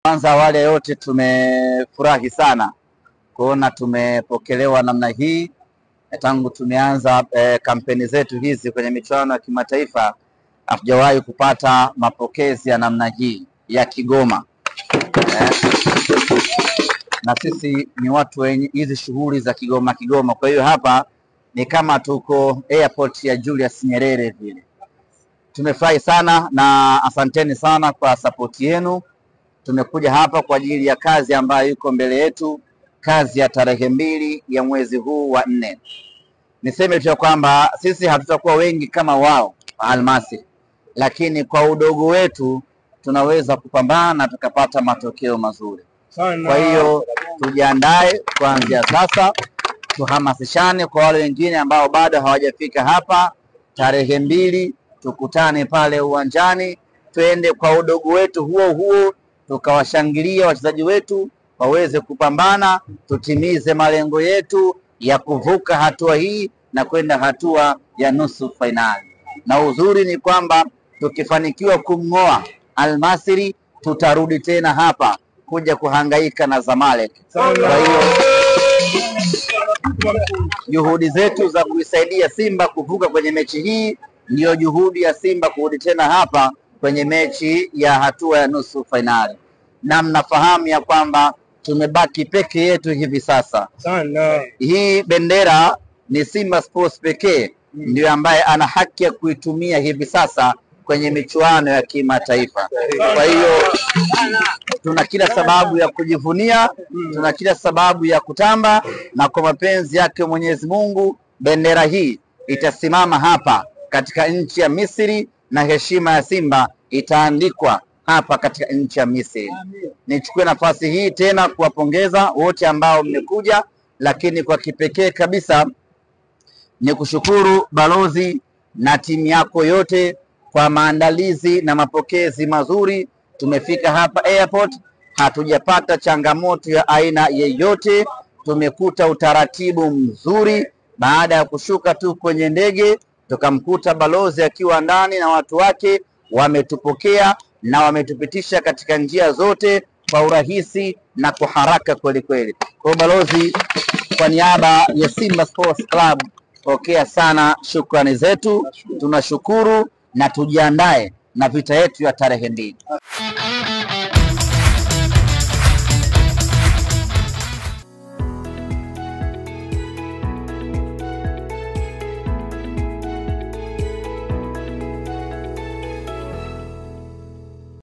Kwanza awali yote tumefurahi sana kuona tumepokelewa namna hii. Tangu tumeanza kampeni zetu hizi kwenye michuano ya kimataifa hatujawahi kupata mapokezi ya namna hii ya Kigoma. Na sisi ni watu wenye hizi shughuli za Kigoma. Kwa hiyo hapa ni kama tuko airport ya Julius Nyerere vile. Tumefurahi sana na asanteni sana kwa support yenu. Tumekuja hapa kwa ajili ya kazi ambayo iko mbele yetu, kazi ya tarehe 2 ya mwezi huu wa 4. Niseme tu kwamba sisi hatutakuwa wengi kama wao Almasi, lakini kwa udogo wetu tunaweza kupambana na tukapata matokeo mazuri. Kwa hiyo tujiandae kuanzia sasa, tuhamasishane kwa wale wengine ambao bado hawajafika hapa. Tarehe 2 tukutane pale uwanjani, twende kwa udogo wetu huo tukawashangilia wachezaji wetu waweze kupambana, tutimize malengo yetu ya kuvuka hatua hii na kwenda hatua ya nusu fainali. Na uzuri ni kwamba tukifanikiwa kumng'oa Al-Masry tutarudi tena hapa kuja kuhangaika na Zamalek. Kwa hiyo juhudi zetu za kuisaidia Simba kuvuka kwenye mechi hii ndiyo juhudi ya Simba kurudi tena hapa kwenye mechi ya hatua ya nusu fainali. Na mnafahamu ya kwamba tumebaki peke yetu hivi sasa. Hii bendera ni Simba Sports pekee ndio ambaye ana haki ya kuitumia hivi sasa kwenye michuano ya kimataifa. Kwa hiyo tuna kila sababu ya kujivunia, tuna kila sababu ya kutamba, na kwa mapenzi yake Mwenyezi Mungu bendera hii itasimama hapa katika nchi ya Misri na heshima ya Simba itaandikwa hapa katika nchi ya Misri. Nichukue nafasi hii tena kuwapongeza wote ambao mmekuja, lakini kwa kipekee kabisa ni kushukuru balozi na timu yako yote kwa maandalizi na mapokezi mazuri. Tumefika hapa airport, hatujapata changamoto ya aina yeyote. Tumekuta utaratibu mzuri. Baada ya kushuka tu kwenye ndege, tukamkuta balozi akiwa ndani na watu wake, wametupokea na wametupitisha katika njia zote kwa urahisi na kwa haraka kweli kweli. Kwa balozi, kwa niaba ya Simba Sports Club, pokea sana shukrani zetu. Tunashukuru na tujiandae na vita yetu ya tarehe 2.